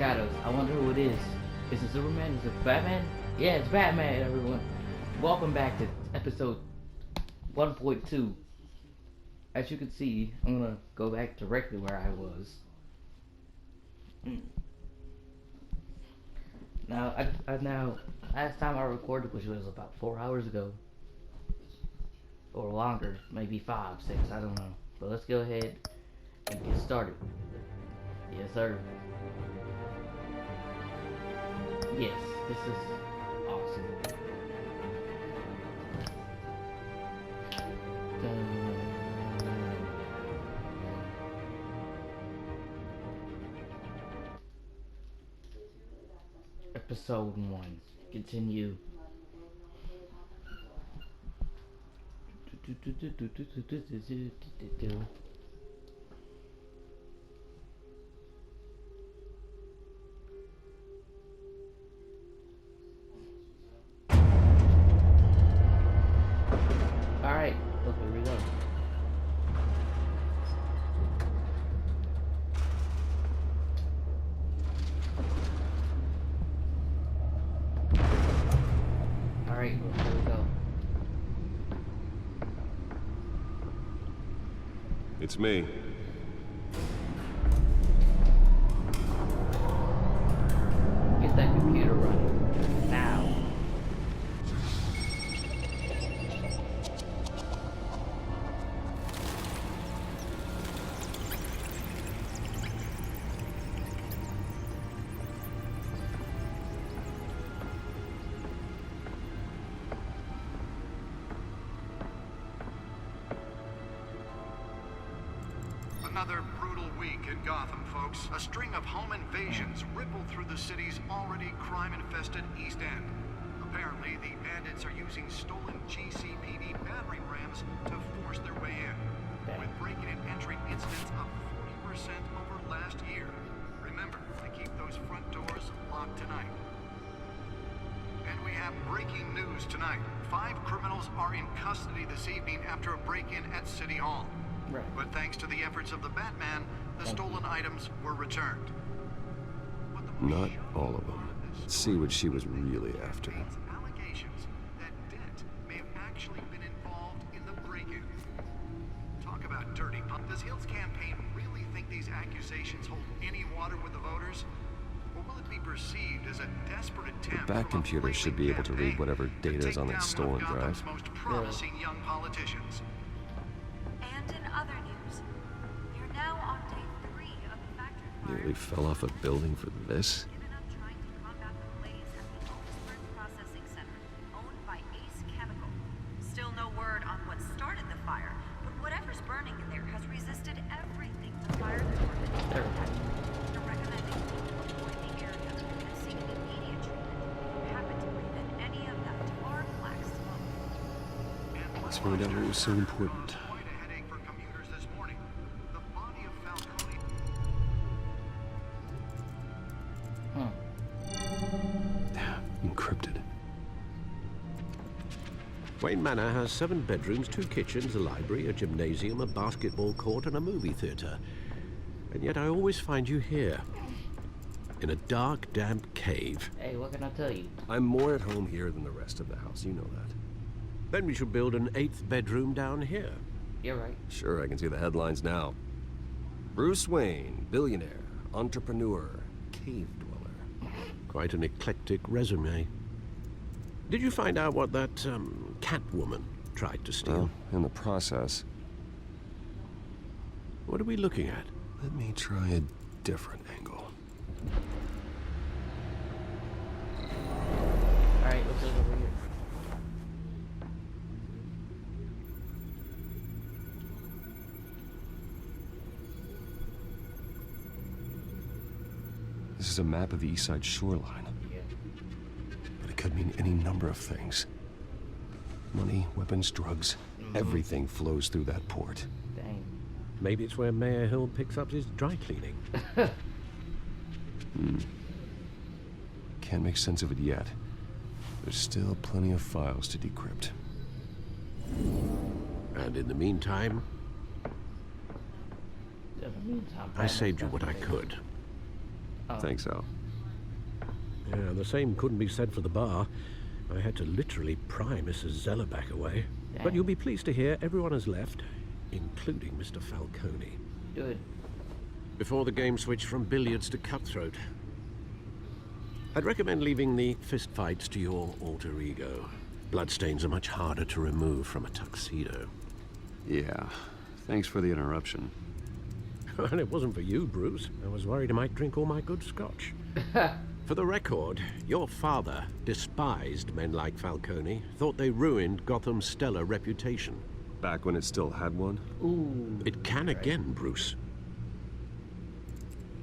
shadows. I wonder who it is. Is it Superman? Is it Batman? Yeah, it's Batman, everyone. Welcome back to episode 1.2. As you can see, I'm gonna go back directly where I was. Now, last time I recorded, which was about 4 hours ago, or longer, maybe 5, 6, I don't know. But let's go ahead and get started. Yes, sir. Yes, this is awesome. Episode 1. Continue. Alright, look, here we go. Alright, here we go. It's me. Get that computer running. Now. Another brutal week in Gotham, folks. A string of home invasions rippled through the city's already crime-infested East End. Apparently, the bandits are using stolen GCPD battering rams to force their way in, with breaking and entering incidents up 40% over last year. Remember to keep those front doors locked tonight. And we have breaking news tonight. 5 criminals are in custody this evening after a break-in at City Hall. Right. But thanks to the efforts of the Batman, the stolen items were returned. Not all of them. Let's see what she was really after. Allegations that Dent may have actually been involved in the break-in. Talk about dirty pump. Does Hill's campaign really think these accusations hold any water with the voters? Or will it be perceived as a desperate attempt? The back computer should be able to read whatever data is on that stolen drive. Most promising young politicians. And in other news, you're now on day 3 of the factory fire. Nearly fell off a building for this. Given up trying to combat the blaze at the Otisburg Processing Center, owned by Ace Chemical. Still no word on what started the fire, but whatever's burning in there has resisted everything the fire department has had. They're recommending avoid the area and seek immediate treatment if you happen to breathe in any of that tar black smoke. Let's find out what was so important. Encrypted. Wayne Manor has 7 bedrooms, 2 kitchens, a library, a gymnasium, a basketball court, and a movie theater. And yet I always find you here, in a dark, damp cave. Hey, what can I tell you? I'm more at home here than the rest of the house, you know that. Then we should build an 8th bedroom down here. You're right. Sure, I can see the headlines now. Bruce Wayne, billionaire, entrepreneur, cave dweller. Quite an eclectic resume. Did you find out what that, Catwoman tried to steal? Well, in the process. What are we looking at? Let me try a different angle. Alright, what's over here? This is a map of the East Side shoreline. Yeah. But it could mean any number of things. Money, weapons, drugs, everything flows through that port. Dang. Maybe it's where Mayor Hill picks up his dry cleaning. Can't make sense of it yet. There's still plenty of files to decrypt. And in the meantime, In the meantime, I saved you what I could. Thanks, Al. Yeah, the same couldn't be said for the bar. I had to literally pry Mrs. Zellerback away. Dang. But you'll be pleased to hear everyone has left, including Mr. Falcone. Good. Before the game switched from billiards to cutthroat. I'd recommend leaving the fistfights to your alter ego. Bloodstains are much harder to remove from a tuxedo. Yeah. Thanks for the interruption. And it wasn't for you, Bruce. I was worried I might drink all my good scotch. For the record, your father despised men like Falcone, thought they ruined Gotham's stellar reputation. Back when it still had one? Ooh. It can again, Bruce.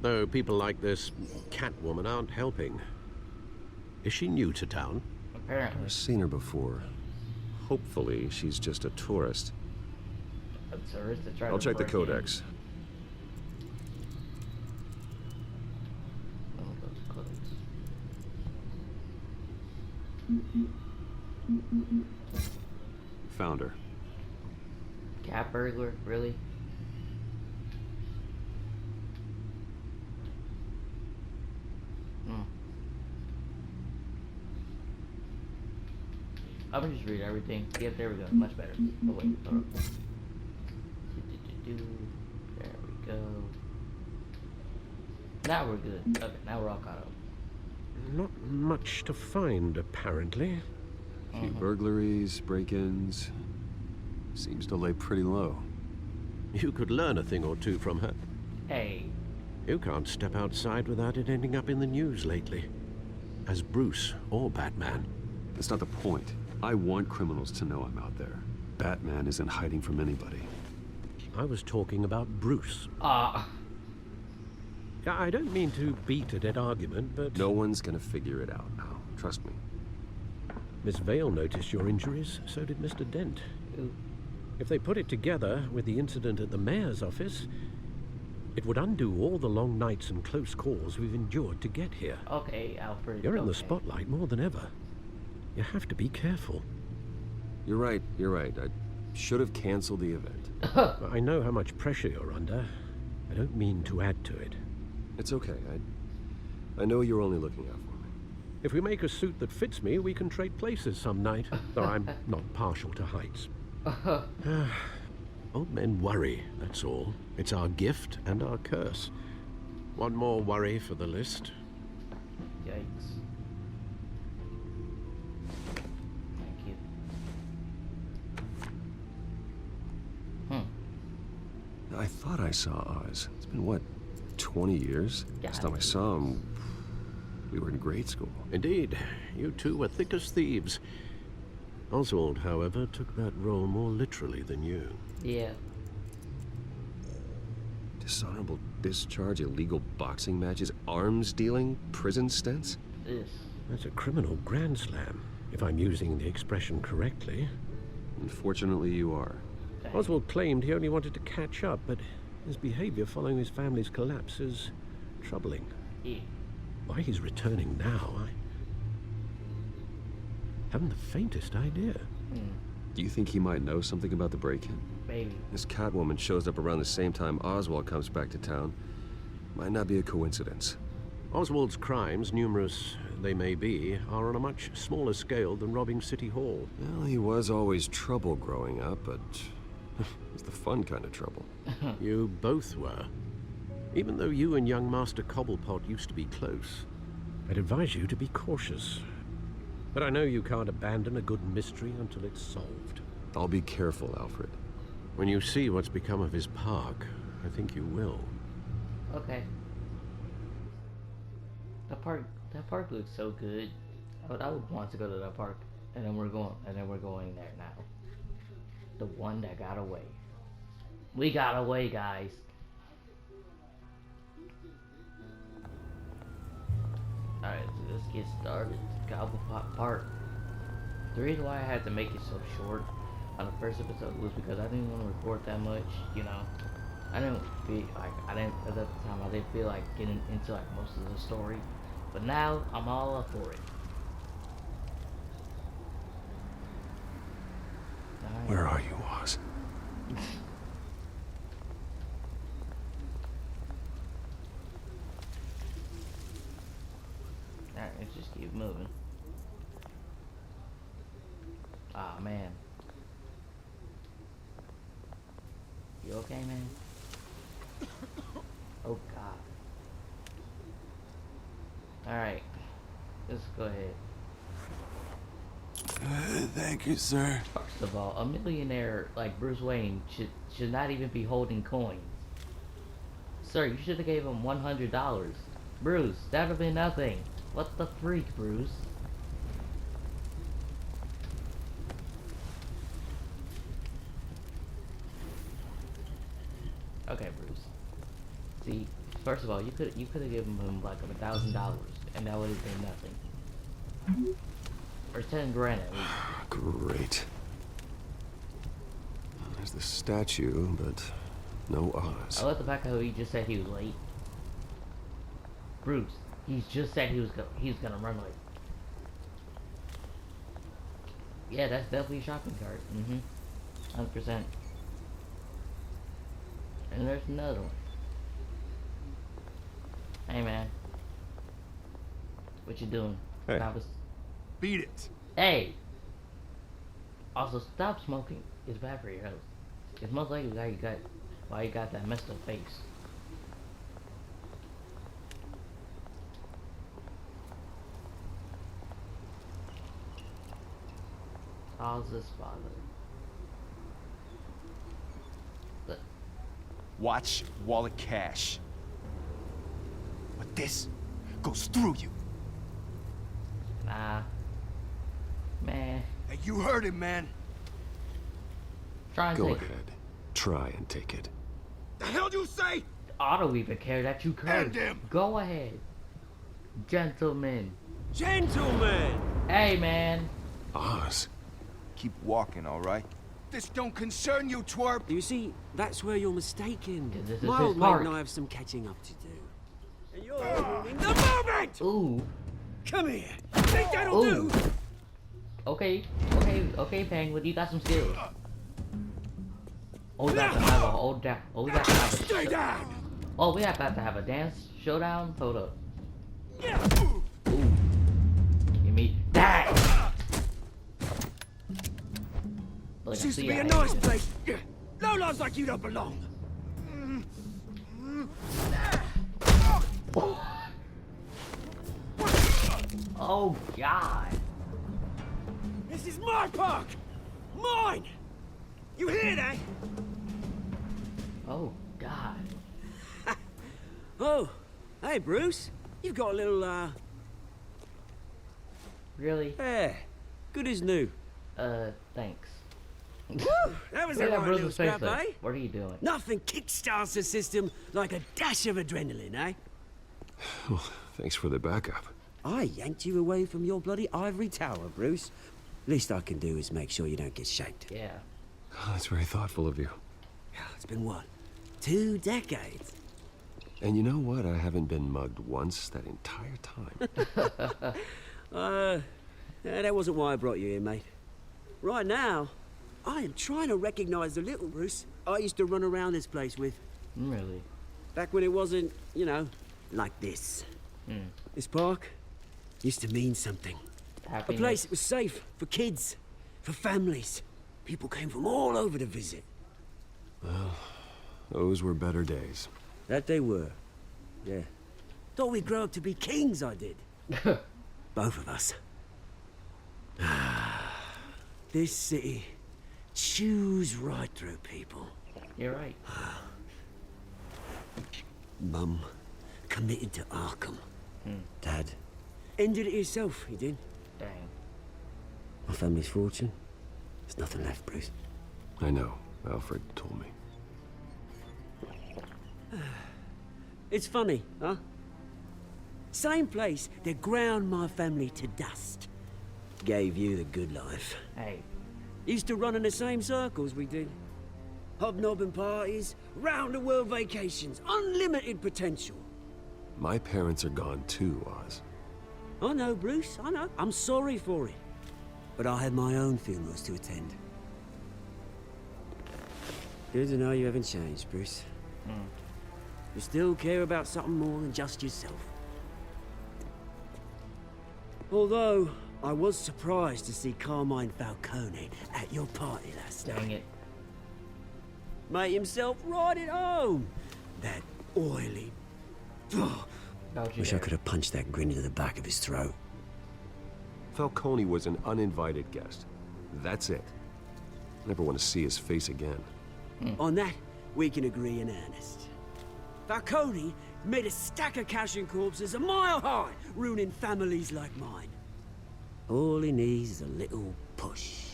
Though people like this Catwoman aren't helping. Is she new to town? Apparently. I've seen her before. Hopefully, she's just a tourist. A tourist that tried I'll to check the break in. codex. Oh, those codex. Found her. Cat burglar, really? I'm gonna just read everything. Yep, there we go. Much better. Oh wait, hold on. There we go. Now we're good. Okay, now we're all caught up. Not much to find, apparently. A few burglaries, break-ins. Seems to lay pretty low. You could learn a thing or two from her. Hey. You can't step outside without it ending up in the news lately. As Bruce or Batman. That's not the point. I want criminals to know I'm out there. Batman isn't hiding from anybody. I was talking about Bruce. Ah. I don't mean to beat a dead argument, but... No one's gonna figure it out, Al. Trust me. Miss Vale noticed your injuries, so did Mr. Dent. Ooh. If they put it together with the incident at the mayor's office, it would undo all the long nights and close calls we've endured to get here. Okay, Alfred. You're in the okay. spotlight more than ever. You have to be careful. You're right. I should have canceled the event. I know how much pressure you're under. I don't mean to add to it. It's okay. I know you're only looking out for me. If we make a suit that fits me, we can trade places some night, though I'm not partial to heights. Old men worry, that's all. It's our gift and our curse. One more worry for the list. Yikes. Thank you. I thought I saw Oz. It's been, what, 20 years? Yeah, Last time I saw him, we were in grade school. Indeed, you two were thick as thieves. Oswald, however, took that role more literally than you. Yeah. Dishonorable discharge, illegal boxing matches, arms dealing, prison stints? This. That's a criminal grand slam, if I'm using the expression correctly. Unfortunately, you are. Dang. Oswald claimed he only wanted to catch up, but his behavior following his family's collapse is troubling. Yeah. Why he's returning now, I haven't the faintest idea. Do you think he might know something about the break-in? Maybe. This Catwoman shows up around the same time Oswald comes back to town. Might not be a coincidence. Oswald's crimes, numerous they may be, are on a much smaller scale than robbing City Hall. Well, he was always trouble growing up, but it's the fun kind of trouble. You both were. Even though you and young Master Cobblepot used to be close. I'd advise you to be cautious. But I know you can't abandon a good mystery until it's solved. I'll be careful, Alfred. When you see what's become of his park, I think you will. Okay. That park looks so good. I would want to go to that park, and then we're going there now. The one that got away. We got away, guys. Alright, so let's get started. Cobblepot Park. The reason why I had to make it so short on the first episode was because I didn't want to record that much, you know. At the time I didn't feel like getting into like most of the story. But now I'm all up for it. Where are you, Oz? let's just keep moving. Ah, man. You okay, man? Oh, God. Alright. Let's go ahead. Thank you, sir. First of all, a millionaire like Bruce Wayne should not even be holding coins. Sir, you should have gave him $100. Bruce, that would have been nothing. What the freak, Bruce? Okay, Bruce. See, first of all, you could have given him like $1,000, and that would have been nothing. Or 10 grand at least. Great. There's the statue, but no Oz. I love the fact how he just said he was late. Bruce, he's just said he's gonna run late. Yeah, that's definitely a shopping cart. 100%. And there's another one. Hey, man. What you doing? Hey. Beat it. Hey! Also, stop smoking. It's bad for your health. It's most likely why you got that messed up face. Oz's father. Look. Watch wallet cash. But this goes through you. Nah. Man. Hey, you heard him, man. Try and Go take it. ahead. Try and take it. The hell you say? I don't even care that you Hand cursed. him. Go ahead. Gentlemen. Gentlemen! Hey, man. Oz. Keep walking, all right? This don't concern you, twerp. You see, that's where you're mistaken. Yeah, this is My his old mate park. and I have some catching up to do. And you're ruining the moment! Ooh. Come here. Think that'll Ooh. do? Okay, Penguin, you got some skills. Oh, we got to have a we got to have a Stay down! Oh, we have got to have a dance showdown. Hold up. Ooh. Give me that. Look, I This used to see be ya. a nice place. No lives like you don't belong. Oh God. This is my park! Mine! You hear that? Oh God. Oh, hey Bruce. You've got a little, Really? yeah, good as new. Thanks. That was Look a at right Bruce's little face scrap, there. eh? What are you doing? Nothing kickstarts the system like a dash of adrenaline, eh? Well, thanks for the backup. I yanked you away from your bloody ivory tower, Bruce. Least I can do is make sure you don't get shaped. Yeah. Oh, that's very thoughtful of you. It's been what? 2 decades? And you know what? I haven't been mugged once that entire time. Yeah, that wasn't why I brought you here, mate. Right now, I am trying to recognize the little Bruce I used to run around this place with. Really? Back when it wasn't, you know, like this. This park used to mean something. A Happiness. place that was safe for kids, for families. People came from all over to visit. Those were better days. That they were. Yeah. Thought we'd grow up to be kings, I did. Both of us. This city chews right through people. You're right. Mum committed to Arkham. Dad ended it himself, he did. Dang. My family's fortune. There's nothing left, Bruce. I know. Alfred told me. It's funny, huh? Same place that ground my family to dust. Gave you the good life. Hey. Used to run in the same circles we did. Hobnobbing parties, round-the-world vacations, unlimited potential. My parents are gone too, Oz. I know, Bruce, I know. I'm sorry for it. But I had my own funerals to attend. Good to know you haven't changed, Bruce. You still care about something more than just yourself. Although, I was surprised to see Carmine Falcone at your party last night. Dang it. Made himself right at home. That oily... Oh, wish I could have punched that grin into the back of his throat. Falcone was an uninvited guest. That's it. Never want to see his face again. On that, we can agree in earnest. Falcone made a stack of cash and corpses a mile high, ruining families like mine. All he needs is a little push.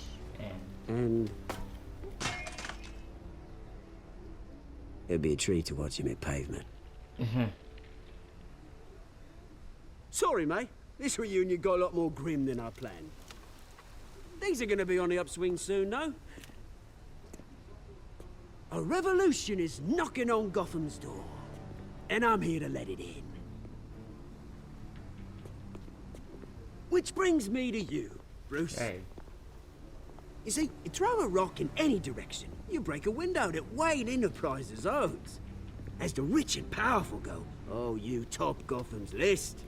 And... it'd be a treat to watch him hit pavement. Sorry, mate. This reunion got a lot more grim than I planned. Things are gonna be on the upswing soon, though. A revolution is knocking on Gotham's door, and I'm here to let it in. Which brings me to you, Bruce. Hey. You see, you throw a rock in any direction, you break a window that Wayne Enterprises owns. As the rich and powerful go, oh, you top Gotham's list.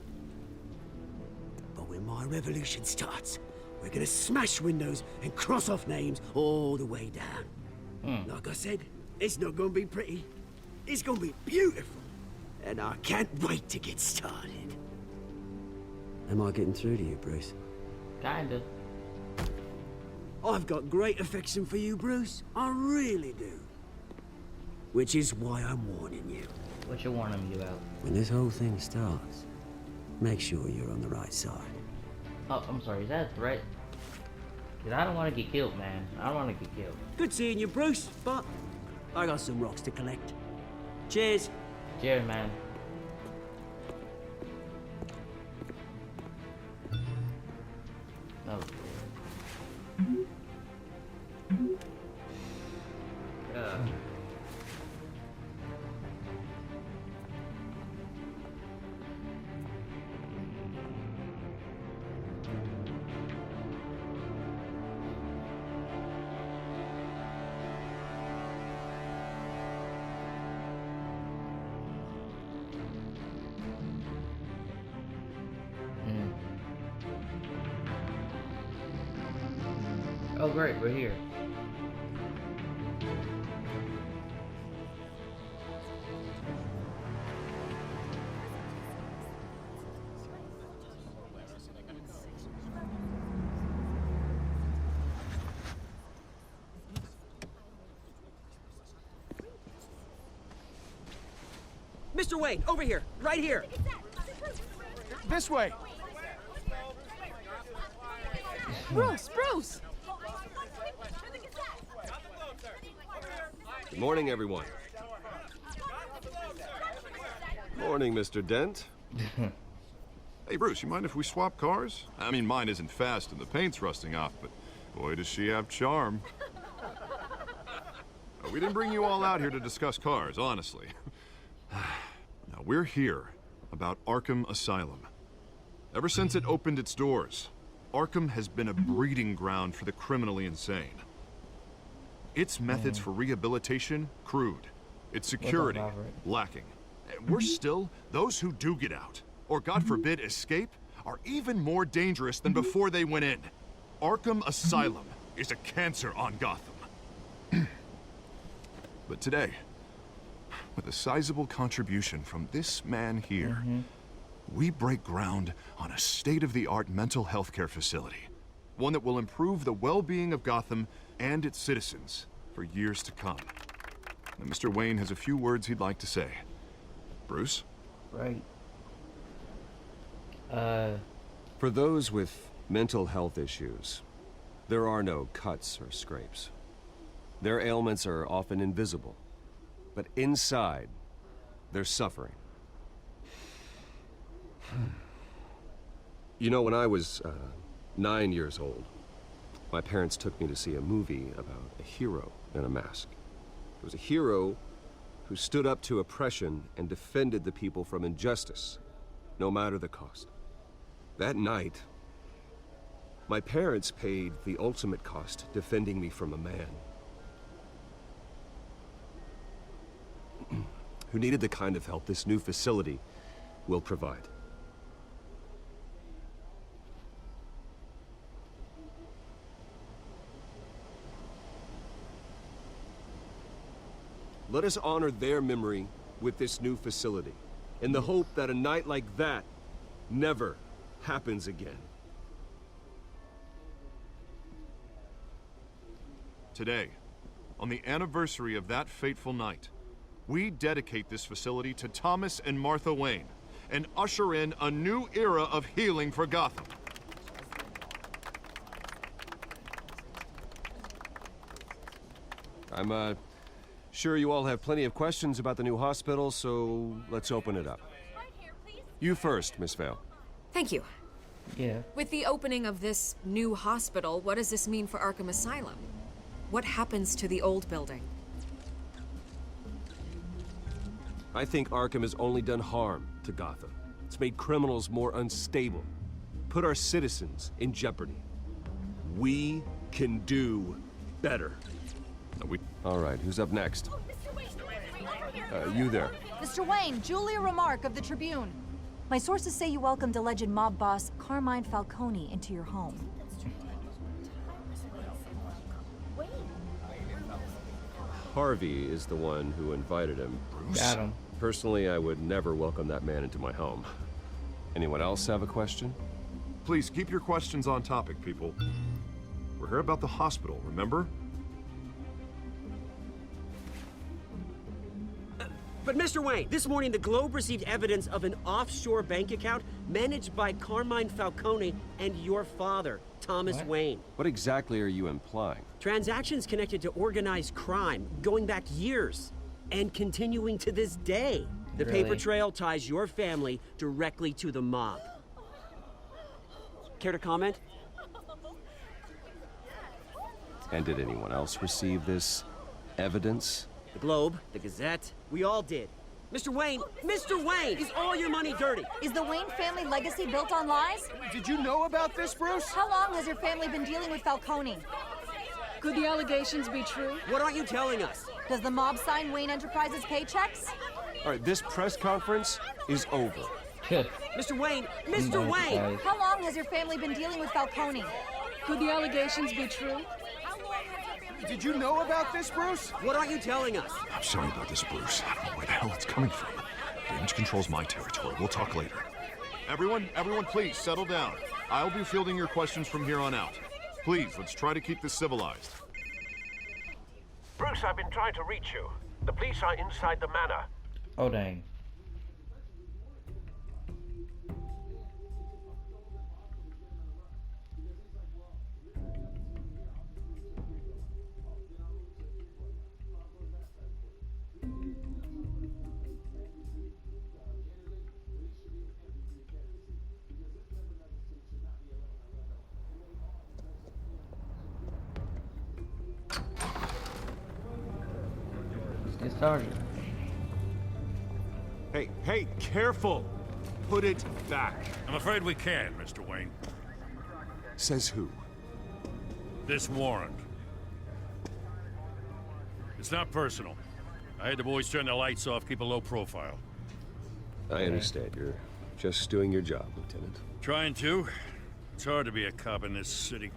But when my revolution starts, we're gonna smash windows and cross off names all the way down. Like I said, it's not gonna be pretty. It's gonna be beautiful. And I can't wait to get started. Am I getting through to you, Bruce? Kinda. I've got great affection for you, Bruce. I really do. Which is why I'm warning you. What you warning me about? When this whole thing starts, make sure you're on the right side. Oh, I'm sorry. Is that a threat? Cause I don't want to get killed, man. I don't want to get killed. Good seeing you, Bruce, but I got some rocks to collect. Cheers. Cheers, man. No. Oh great, we're here. Mr. Wayne, over here, right here. This way. Bruce! Good morning, everyone. Morning, Mr. Dent. Hey, Bruce, you mind if we swap cars? I mean, mine isn't fast and the paint's rusting off, but boy, does she have charm. We didn't bring you all out here to discuss cars, honestly. Now, we're here about Arkham Asylum. Ever since it opened its doors, Arkham has been a breeding ground for the criminally insane. Its methods for rehabilitation, crude. Its security, lacking. And worse still, those who do get out, or God forbid escape, are even more dangerous than before they went in. Arkham Asylum is a cancer on Gotham. But today, with a sizable contribution from this man here, we break ground on a state-of-the-art mental health care facility. One that will improve the well-being of Gotham and its citizens for years to come. Now, Mr. Wayne has a few words he'd like to say. Bruce? Right. For those with mental health issues, there are no cuts or scrapes. Their ailments are often invisible, but inside, they're suffering. You know, when I was 9 years old, my parents took me to see a movie about a hero in a mask. It was a hero who stood up to oppression and defended the people from injustice, no matter the cost. That night, my parents paid the ultimate cost defending me from a man who needed the kind of help this new facility will provide. Let us honor their memory with this new facility, in the hope that a night like that never happens again. Today, on the anniversary of that fateful night, we dedicate this facility to Thomas and Martha Wayne and usher in a new era of healing for Gotham. I'm sure you all have plenty of questions about the new hospital, so let's open it up. You first, Miss Vale. Thank you. Yeah. With the opening of this new hospital, what does this mean for Arkham Asylum? What happens to the old building? I think Arkham has only done harm to Gotham. It's made criminals more unstable, put our citizens in jeopardy. We can do better. All right, who's up next? You there. Mr. Wayne, Julia Remark of the Tribune. My sources say you welcomed alleged mob boss Carmine Falcone into your home. Harvey is the one who invited him. Got him. Personally, I would never welcome that man into my home. Anyone else have a question? Please keep your questions on topic, people. We're here about the hospital, remember? But Mr. Wayne, this morning the Globe received evidence of an offshore bank account managed by Carmine Falcone and your father, Thomas Wayne. What exactly are you implying? Transactions connected to organized crime, going back years, and continuing to this day. The paper trail ties your family directly to the mob. Care to comment? And did anyone else receive this evidence? The Globe, the Gazette, we all did. Mr. Wayne, is all your money dirty? Is the Wayne family legacy built on lies? Did you know about this, Bruce? How long has your family been dealing with Falcone? Could the allegations be true? What aren't you telling us? Does the mob sign Wayne Enterprises paychecks? All right, this press conference is over. Mr. Wayne! How long has your family been dealing with Falcone? Could the allegations be true? Did you know about this, Bruce? What aren't you telling us? I'm sorry about this, Bruce. I don't know where the hell it's coming from. Damage control's my territory. We'll talk later. Everyone, please settle down. I'll be fielding your questions from here on out. Please, let's try to keep this civilized. Bruce, I've been trying to reach you. The police are inside the manor. Oh, dang. Let's get started. Hey, careful! Put it back. I'm afraid we can't, Mr. Wayne. Says who? This warrant. It's not personal. I had the boys turn the lights off, keep a low profile. I understand. You're just doing your job, Lieutenant. Trying to. It's hard to be a cop in this city.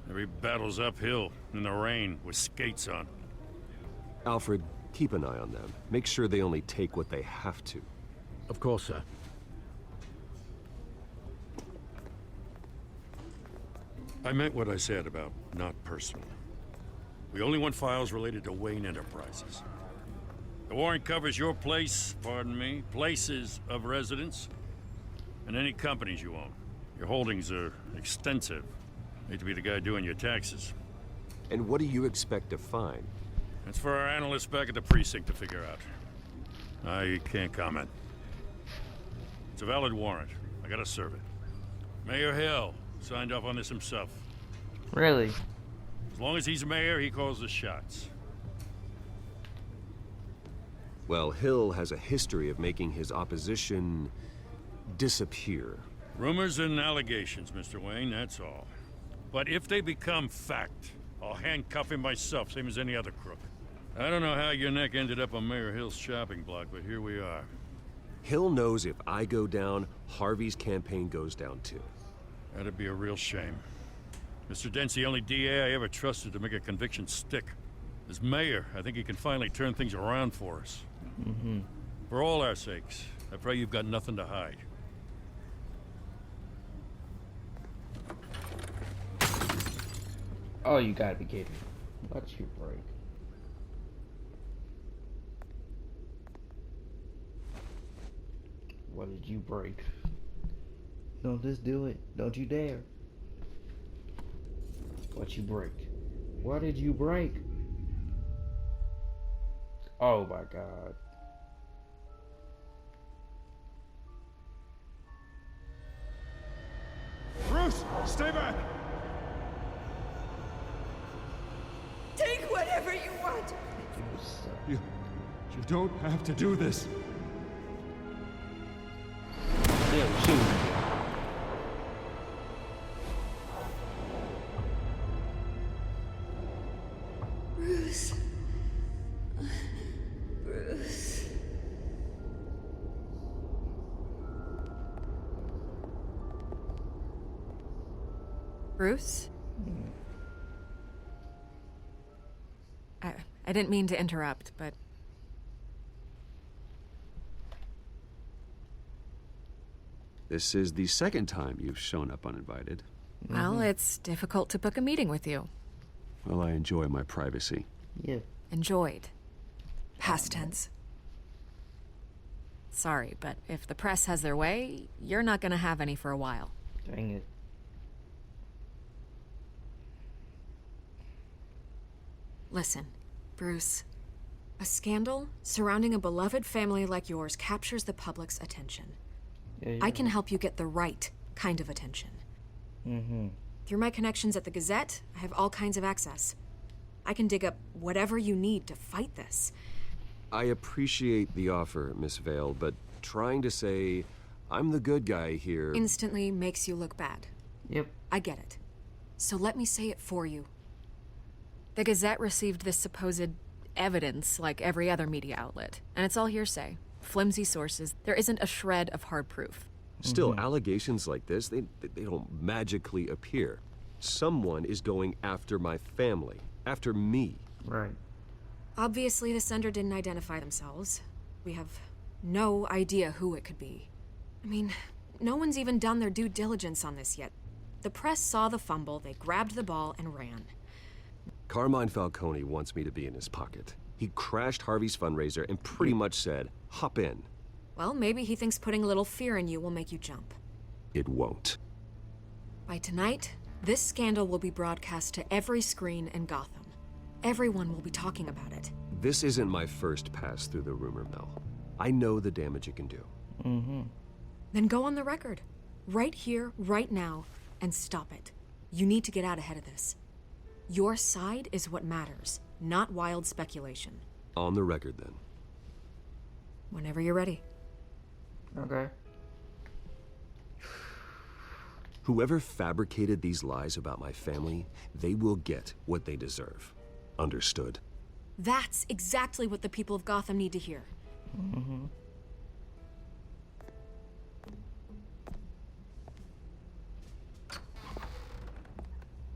Every battle's uphill, in the rain, with skates on. Alfred, keep an eye on them. Make sure they only take what they have to. Of course, sir. I meant what I said about not personal. We only want files related to Wayne Enterprises. The warrant covers your place, pardon me, places of residence, and any companies you own. Your holdings are extensive. Hate to be the guy doing your taxes. And what do you expect to find? That's for our analysts back at the precinct to figure out. I can't comment. It's a valid warrant. I gotta serve it. Mayor Hill signed off on this himself. Really? As long as he's mayor, he calls the shots. Well, Hill has a history of making his opposition disappear. Rumors and allegations, Mr. Wayne, that's all. But if they become fact, I'll handcuff him myself, same as any other crook. I don't know how your neck ended up on Mayor Hill's shopping block, but here we are. Hill knows if I go down, Harvey's campaign goes down too. That'd be a real shame. Mr. Dent's the only DA I ever trusted to make a conviction stick. As mayor, I think he can finally turn things around for us. For all our sakes, I pray you've got nothing to hide. Oh, you gotta be kidding. What's your break? What did you break? Don't just do it. Don't you dare. What you break? What did you break? Oh my god. Bruce, stay back! Take whatever you want. You don't have to do this. Yeah, shoot. Bruce. Bruce. Bruce? I didn't mean to interrupt, but... This is the second time you've shown up uninvited. Well, it's difficult to book a meeting with you. Well, I enjoy my privacy. Yeah. Enjoyed. Past tense. Sorry, but if the press has their way, you're not gonna have any for a while. Dang it. Listen, Bruce. A scandal surrounding a beloved family like yours captures the public's attention. Yeah, I can help you get the right kind of attention. Through my connections at the Gazette, I have all kinds of access. I can dig up whatever you need to fight this. I appreciate the offer, Miss Vale, but trying to say I'm the good guy here... Instantly makes you look bad. Yep. I get it. So let me say it for you. The Gazette received this supposed evidence like every other media outlet, and it's all hearsay. Flimsy sources. There isn't a shred of hard proof. Still, allegations like this, they don't magically appear. Someone is going after my family, after me. Right. Obviously, the sender didn't identify themselves. We have no idea who it could be. I mean, no one's even done their due diligence on this yet. The press saw the fumble, they grabbed the ball and ran. Carmine Falcone wants me to be in his pocket. He crashed Harvey's fundraiser and pretty much said, hop in. Well, maybe he thinks putting a little fear in you will make you jump. It won't. By tonight, this scandal will be broadcast to every screen in Gotham. Everyone will be talking about it. This isn't my first pass through the rumor mill. I know the damage it can do. Then go on the record. Right here, right now, and stop it. You need to get out ahead of this. Your side is what matters, not wild speculation. On the record, then. Whenever you're ready. Okay. Whoever fabricated these lies about my family, they will get what they deserve. Understood? That's exactly what the people of Gotham need to hear.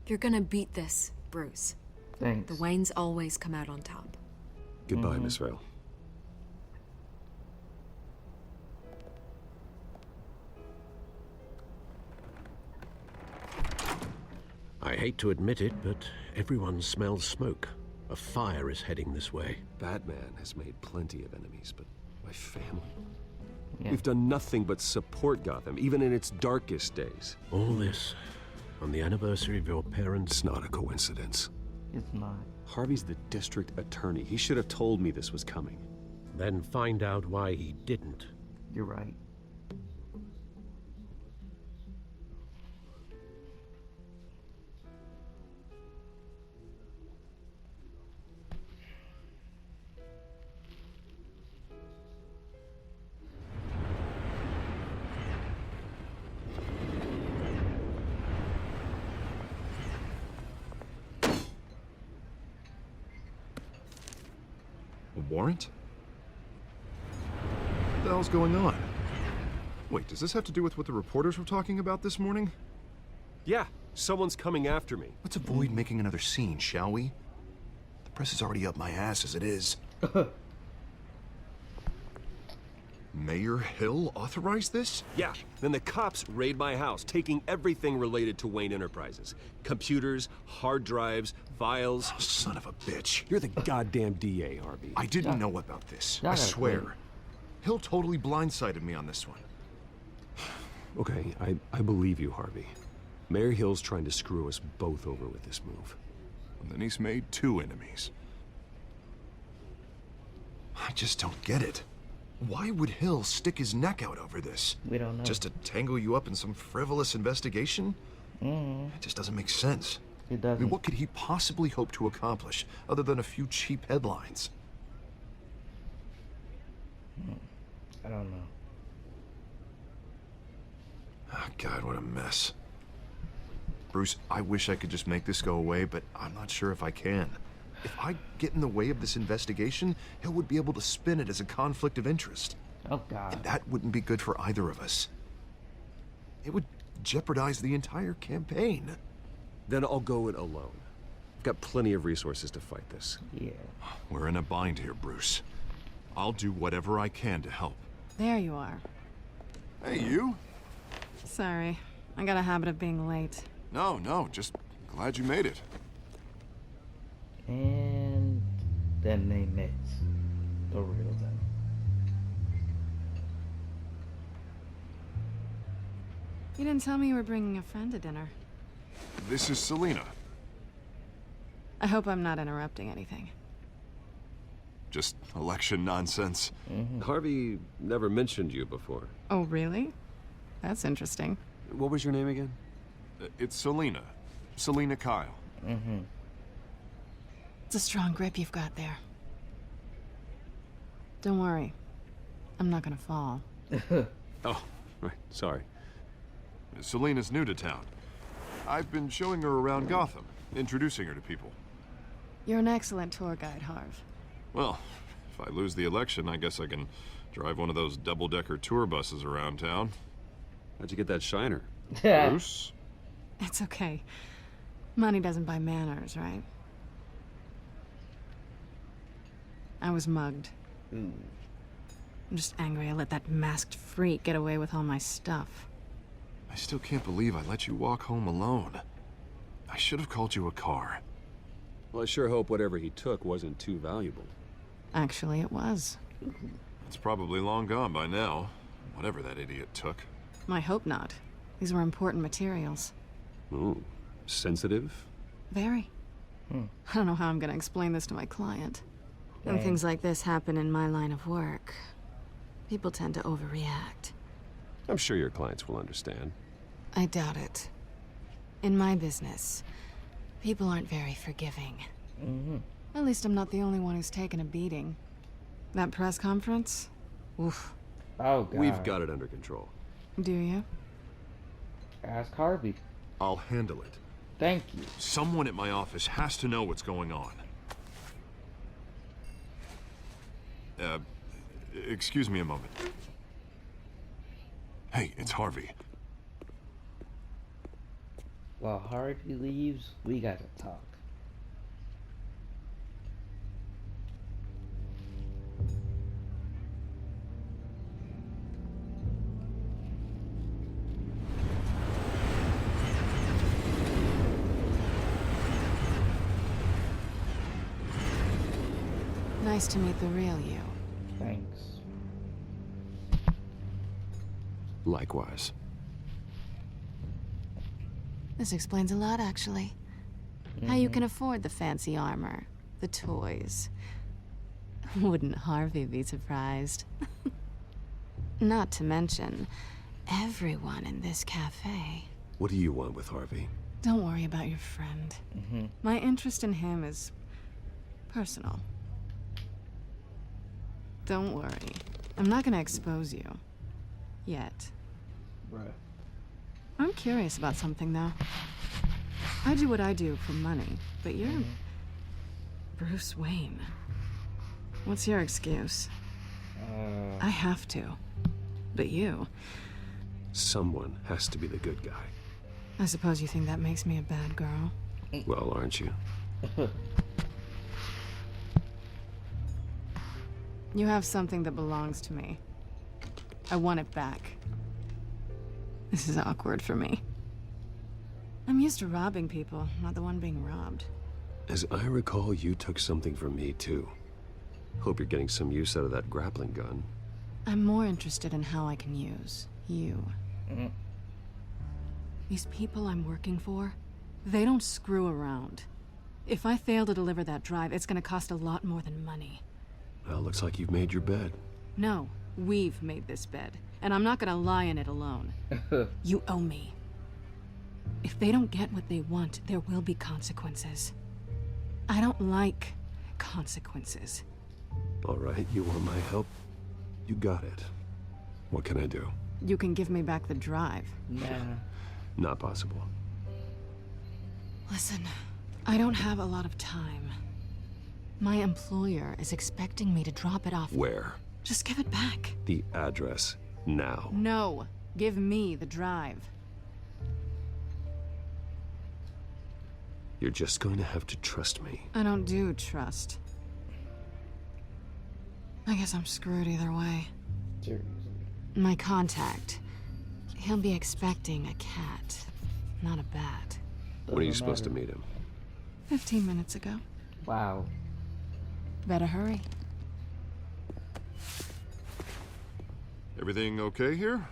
You're gonna beat this, Bruce. Thanks. The Waynes always come out on top. Goodbye, Miss Vale. I hate to admit it, but everyone smells smoke. A fire is heading this way. Batman has made plenty of enemies, but my family? Yeah. We've done nothing but support Gotham, even in its darkest days. All this on the anniversary of your parents'... It's not a coincidence. It's not. Harvey's the district attorney. He should have told me this was coming. Then find out why he didn't. You're right. A warrant? What the hell's going on? Wait, does this have to do with what the reporters were talking about this morning? Yeah, someone's coming after me. Let's avoid making another scene, shall we? The Press is already up my ass as it is. Mayor Hill authorized this? Yeah, then the cops raid my house, taking everything related to Wayne Enterprises. Computers, hard drives, files. Oh, son of a bitch. You're the goddamn DA, Harvey. I didn't know about this. Yeah, I swear. wait. Hill totally blindsided me on this one. Okay, I believe you, Harvey. Mayor Hill's trying to screw us both over with this move. And then he's made 2 enemies. I just don't get it. Why would Hill stick his neck out over this? We don't know. Just to tangle you up in some frivolous investigation? It just doesn't make sense. It I doesn't. mean, what could he possibly hope to accomplish other than a few cheap headlines? I don't know. Oh, God, what a mess. Bruce, I wish I could just make this go away, but I'm not sure if I can. If I get in the way of this investigation, Hill would be able to spin it as a conflict of interest. Oh, God. And that wouldn't be good for either of us. It would jeopardize the entire campaign. Then I'll go it alone. I've got plenty of resources to fight this. Yeah. We're in a bind here, Bruce. I'll do whatever I can to help. There you are. Hey, you? Sorry. I got a habit of being late. No, just glad you made it. And then they met. The real them. You didn't tell me you were bringing a friend to dinner. This is Selena. I hope I'm not interrupting anything. Just election nonsense. Harvey never mentioned you before. Oh, really? That's interesting. What was your name again? It's Selena. Selena Kyle. It's a strong grip you've got there. Don't worry. I'm not gonna fall. Oh, right. Sorry. Selena's new to town. I've been showing her around Gotham, introducing her to people. You're an excellent tour guide, Harv. Well, if I lose the election, I guess I can drive one of those double-decker tour buses around town. How'd you get that shiner? Bruce? It's okay. Money doesn't buy manners, right? I was mugged. I'm just angry I let that masked freak get away with all my stuff. I still can't believe I let you walk home alone. I should have called you a car. Well, I sure hope whatever he took wasn't too valuable. Actually, it was. It's probably long gone by now, whatever that idiot took. I hope not. These were important materials. Ooh, sensitive? Very. I don't know how I'm gonna explain this to my client. When Dang. things like this happen in my line of work, people tend to overreact. I'm sure your clients will understand. I doubt it. In my business, people aren't very forgiving. At least I'm not the only one who's taken a beating. That press conference? Oof. Oh, God. We've got it under control. Do you? Ask Harvey. I'll handle it. Thank you. Someone at my office has to know what's going on. Excuse me a moment. Hey, it's Harvey. While Harvey leaves, we gotta talk. Nice to meet the real you. Thanks. Likewise. This explains a lot, actually. How you can afford the fancy armor, the toys. Wouldn't Harvey be surprised? Not to mention, everyone in this cafe. What do you want with Harvey? Don't worry about your friend. My interest in him is personal. Don't worry. I'm not gonna expose you. Yet. Bruh. I'm curious about something, though. I do what I do for money, but you're Bruce Wayne. What's your excuse? I have to. But you... Someone has to be the good guy. I suppose you think that makes me a bad girl? Well, aren't you? You have something that belongs to me. I want it back. This is awkward for me. I'm used to robbing people, not the one being robbed. As I recall, you took something from me, too. Hope you're getting some use out of that grappling gun. I'm more interested in how I can use you. These people I'm working for, they don't screw around. If I fail to deliver that drive, it's gonna cost a lot more than money. Well, looks like you've made your bed. No, we've made this bed, and I'm not gonna lie in it alone. You owe me. If they don't get what they want, there will be consequences. I don't like consequences. All right, you want my help? You got it. What can I do? You can give me back the drive. Nah. Not possible. Listen, I don't have a lot of time. My employer is expecting me to drop it off. Where? Just give it back. The address, now. No, give me the drive. You're just going to have to trust me. I don't do trust. I guess I'm screwed either way. Seriously. My contact. He'll be expecting a cat, not a bat. When are you supposed to meet him? 15 minutes ago. Wow. Better hurry. Everything okay here?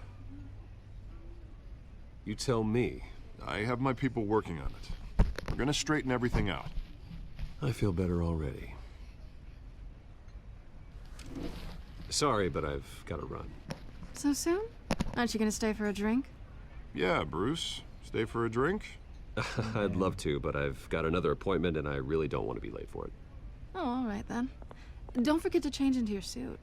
You tell me. I have my people working on it. We're gonna straighten everything out. I feel better already. Sorry, but I've got to run. So soon? Aren't you gonna stay for a drink? Yeah, Bruce. Stay for a drink? I'd love to, but I've got another appointment and I really don't want to be late for it. Oh, all right then. Don't forget to change into your suit.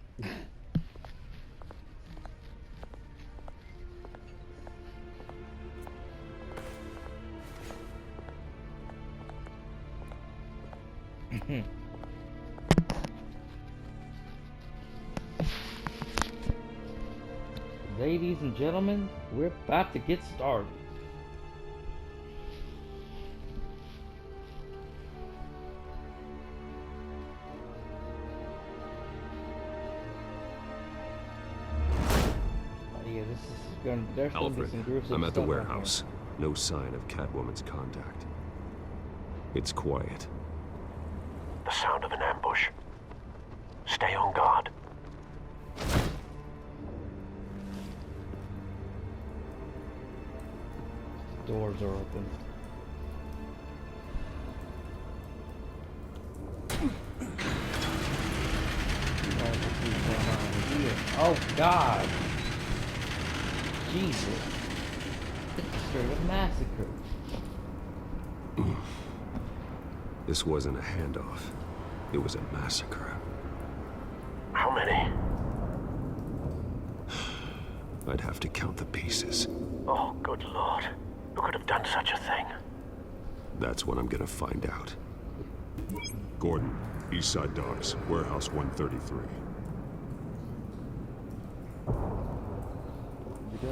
Ladies and gentlemen, we're about to get started. Yeah, this is going. There's going to be Alfred, some gruesome I'm at the stuff out warehouse. No sign of Catwoman's contact. It's quiet. The sound of an ambush. Stay on guard. Doors are open. Oh God! Jesus! It's a straight up massacre. This wasn't a handoff. It was a massacre. How many? I'd have to count the pieces. Oh, good Lord. Who could have done such a thing? That's what I'm gonna find out. Gordon, East Side Docks, Warehouse 133. Where'd you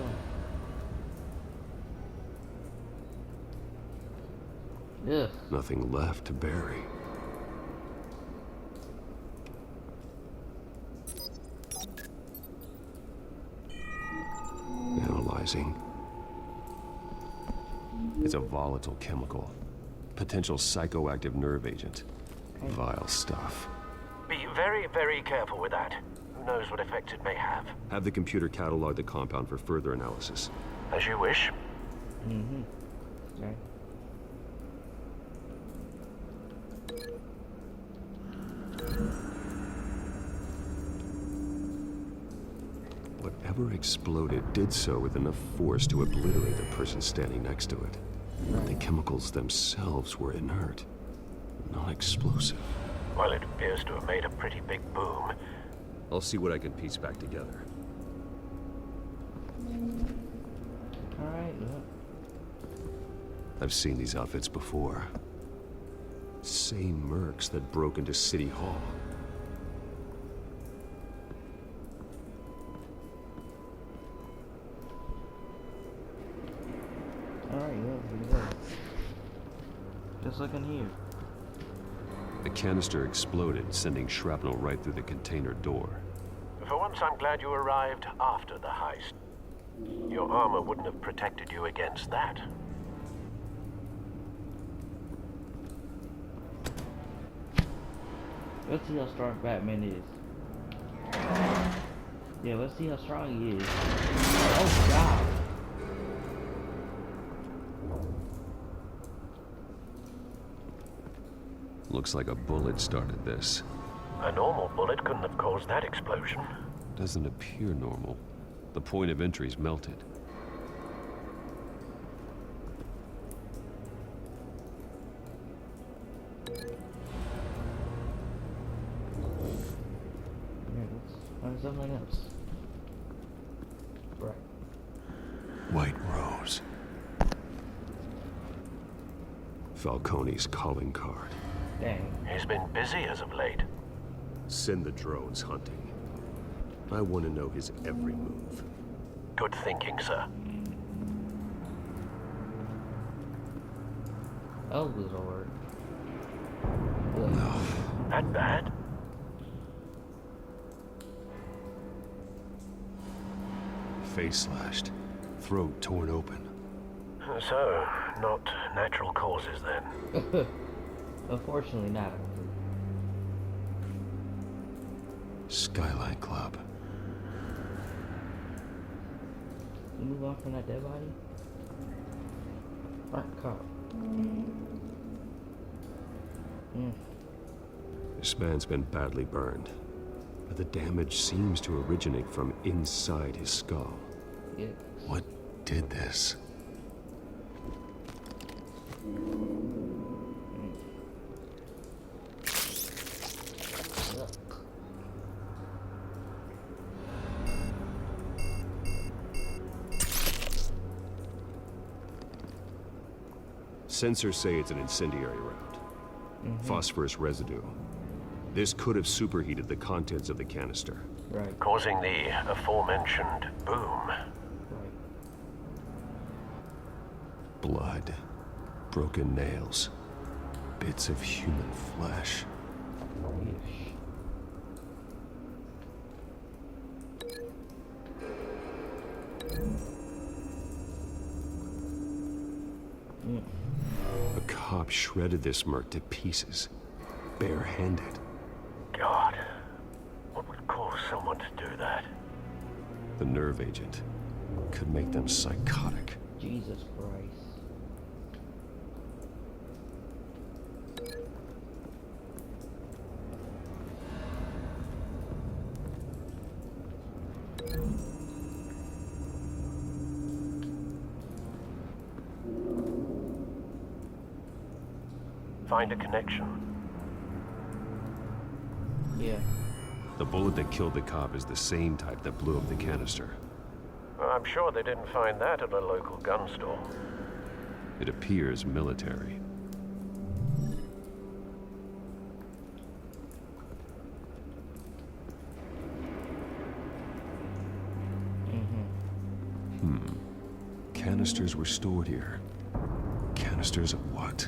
go? Ugh. Nothing left to bury. Analyzing. It's a volatile chemical. Potential psychoactive nerve agent. Vile stuff. Be very, very careful with that. Who knows what effect it may have. Have the computer catalog the compound for further analysis. As you wish. Mm-hmm. Okay. Whatever exploded did so with enough force to obliterate the person standing next to it. The chemicals themselves were inert, not explosive. Well, it appears to have made a pretty big boom. I'll see what I can piece back together. Alright, yeah. I've seen these outfits before. Same mercs that broke into City Hall. Alright, yeah, here we go. Just like in here. The canister exploded, sending shrapnel right through the container door. For once, I'm glad you arrived after the heist. Your armor wouldn't have protected you against that. Let's see how strong Batman is. Yeah, let's see how strong he is. Oh God! Looks like a bullet started this. A normal bullet couldn't have caused that explosion. Doesn't appear normal. The point of entry's melted. Find something else. Right. White Rose. Falcone's calling card. Dang. He's been busy as of late. Send the drones hunting. I want to know his every move. Good thinking, sir. Oh, Lord. That bad? Face slashed. Throat torn open. So, not natural causes then? Unfortunately not. Skyline Club. You move on from that dead body? Front cop. This man's been badly burned, but the damage seems to originate from inside his skull. Yes. What did this? Sensors say it's an incendiary round. Phosphorus residue. This could have superheated the contents of the canister. Right. Causing the aforementioned boom. Right. Blood. Broken nails. Bits of human flesh. Yeesh. A cop shredded this merc to pieces. Barehanded. God, what would cause someone to do that? The nerve agent could make them psychotic. Jesus Christ. Find a connection. Yeah. The bullet that killed the cop is the same type that blew up the canister. I'm sure they didn't find that at a local gun store. It appears military. Canisters were stored here. Canisters of what?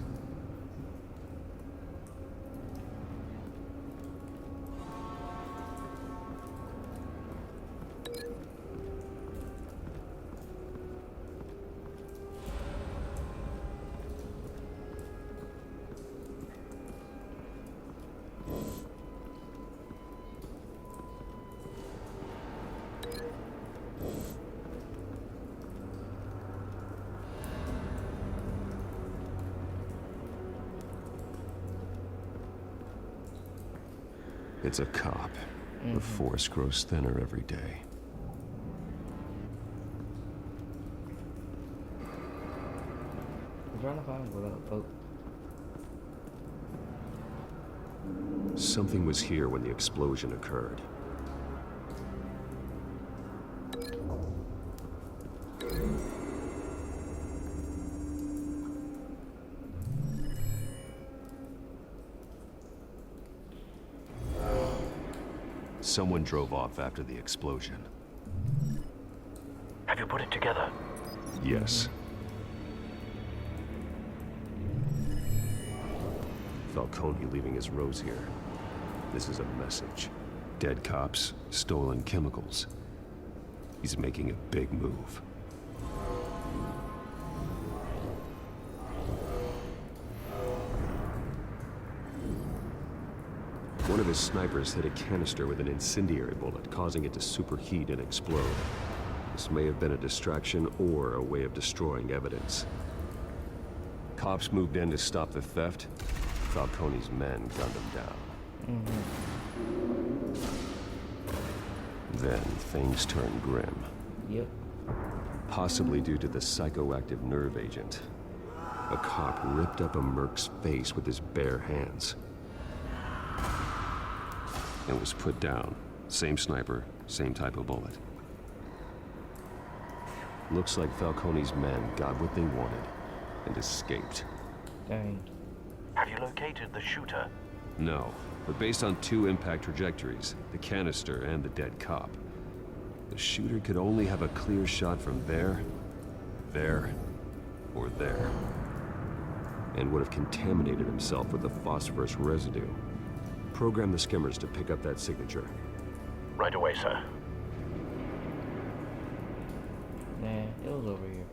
It's a cop. The force grows thinner every day. I'm trying to find where that boat. Something was here when the explosion occurred. Someone drove off after the explosion. Have you put it together? Yes. Falcone leaving his rose here. This is a message. Dead cops, stolen chemicals. He's making a big move. One of his snipers hit a canister with an incendiary bullet, causing it to superheat and explode. This may have been a distraction or a way of destroying evidence. Cops moved in to stop the theft. Falcone's men gunned him down. Then things turned grim. Yep. Possibly due to the psychoactive nerve agent. A cop ripped up a merc's face with his bare hands. And was put down. Same sniper, same type of bullet. Looks like Falcone's men got what they wanted and escaped. Dang. Have you located the shooter? No, but based on 2 impact trajectories, the canister and the dead cop, the shooter could only have a clear shot from there, or there, and would have contaminated himself with the phosphorus residue. Program the skimmers to pick up that signature. Right away, sir. Nah, it was over here.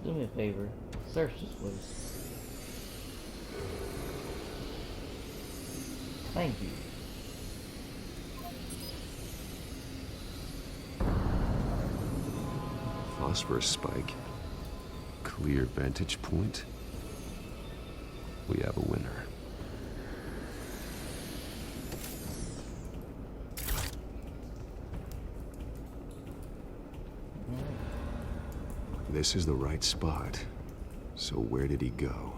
Do me a favor. Search this place. Thank you. Phosphorus spike. Clear vantage point. We have a winner. This is the right spot. So where did he go?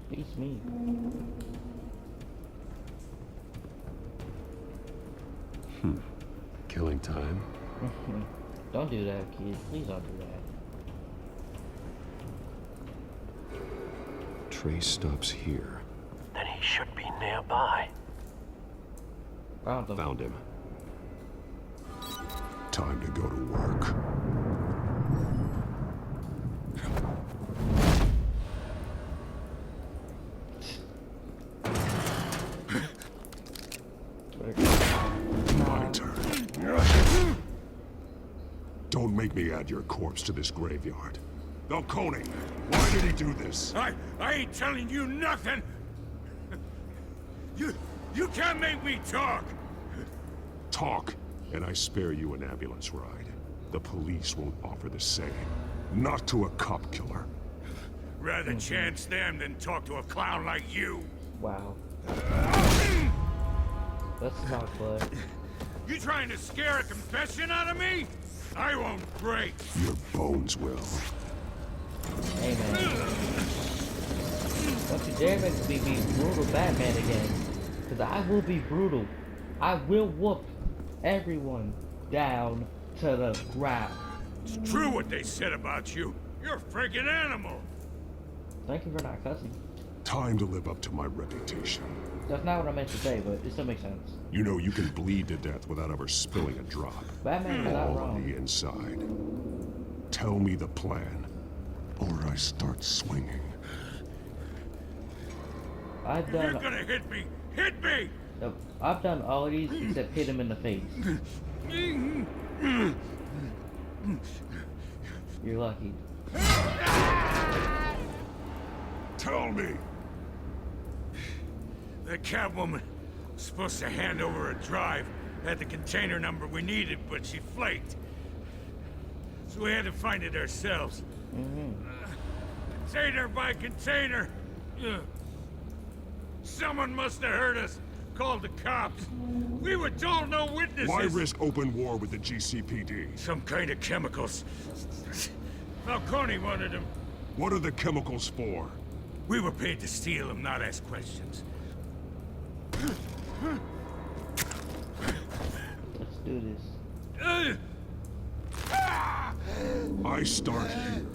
Beats me. Killing time? Don't do that, kid. Please don't do that. Trey stops here. Then he should be nearby. Found him. Found him. Time to go to work. My turn. Don't make me add your corpse to this graveyard. Falcone, why did he do this? I ain't telling you nothing! You can't make me talk! Talk, and I spare you an ambulance ride. The police won't offer the same. Not to a cop killer. Rather chance them than talk to a clown like you. Wow. Let's talk, bud. You trying to scare a confession out of me? I won't break. Your bones will. Hey, man. Don't you dare make me be brutal Batman again. Because I will be brutal. I will whoop everyone down to the ground. It's true what they said about you. You're a freaking animal. Thank you for not cussing. Time to live up to my reputation. That's not what I meant to say, but it still makes sense. You know you can bleed to death without ever spilling a drop. Batman is not All wrong. on the inside. Tell me the plan, or I start swinging. I've You're done. gonna hit me! Hit me! I've done all of these except hit him in the face. You're lucky. Tell me! The Catwoman was supposed to hand over a drive, had the container number we needed, but she flaked. So we had to find it ourselves. Container by container. Someone must have heard us, called the cops. We were told no witnesses. Why risk open war with the GCPD? Some kind of chemicals. Falcone wanted them. What are the chemicals for? We were paid to steal them, not ask questions. Let's do this. I start here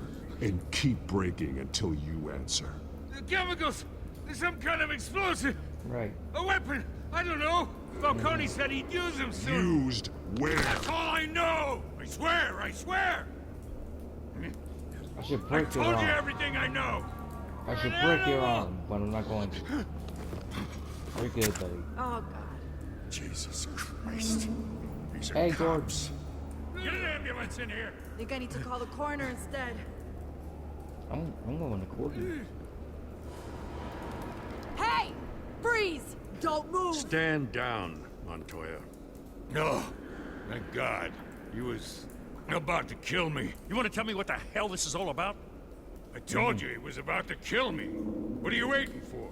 and keep breaking until you answer. The chemicals! There's some kind of explosive! Right. A weapon! I don't know! Falcone said he'd use him soon. Used where? That's all I know! I swear, I swear! I should I break your told you arm. everything I know! I should break your arm, but I'm not going to. You're good, buddy. Oh, God. Jesus Christ. These are Hey, cops. Get an ambulance in here! Think I need to call the coroner instead. I'm going to court. Hey! Freeze! Don't move! Stand down, Montoya. No. Thank God. He was about to kill me. You want to tell me what the hell this is all about? I told you he was about to kill me. What are you waiting for?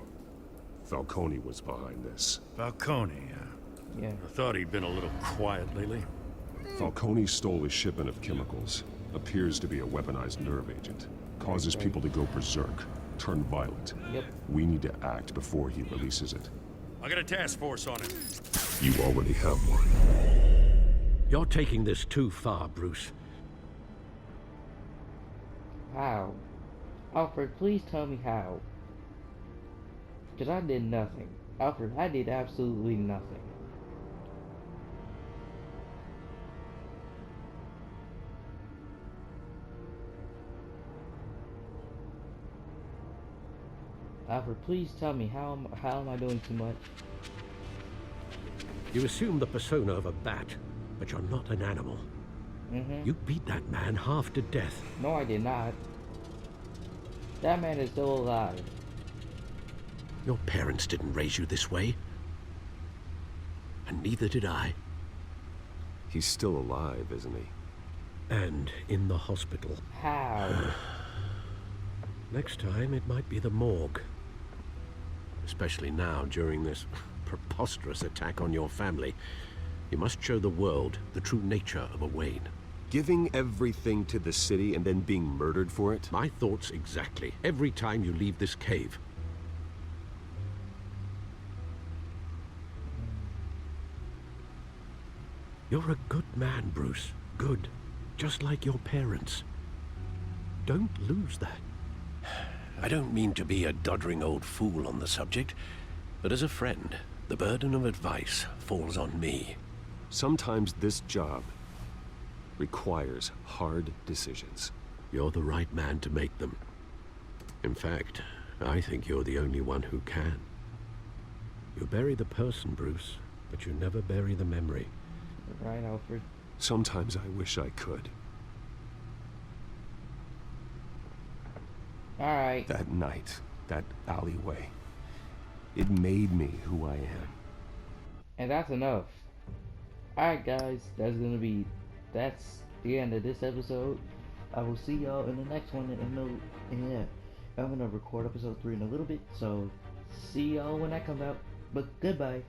Falcone was behind this. Falcone, Yeah. I thought he'd been a little quiet lately. Falcone stole a shipment of chemicals. Appears to be a weaponized nerve agent. Causes people to go berserk, turn violent. Yep. We need to act before he releases it. I got a task force on it. You already have one. You're taking this too far, Bruce. How? Alfred, please tell me how. Because I did nothing. Alfred, I did absolutely nothing. Alfred, please tell me how am I doing too much? You assume the persona of a bat, but you're not an animal. You beat that man half to death. No, I did not. That man is still alive. Your parents didn't raise you this way. And neither did I. He's still alive, isn't he? And in the hospital. How? Next time, it might be the morgue. Especially now, during this preposterous attack on your family. You must show the world the true nature of a Wayne. Giving everything to the city and then being murdered for it? My thoughts exactly. Every time you leave this cave. You're a good man, Bruce. Good. Just like your parents. Don't lose that. I don't mean to be a doddering old fool on the subject, but as a friend, the burden of advice falls on me. Sometimes this job requires hard decisions. You're the right man to make them. In fact, I think you're the only one who can. You bury the person, Bruce, but you never bury the memory. Right, Alfred. Sometimes I wish I could. Alright. That night, that alleyway, it made me who I am. And that's enough. Alright guys, that's the end of this episode. I will see y'all in the next one. I'm gonna record episode 3 in a little bit, so see y'all when that comes out. But goodbye.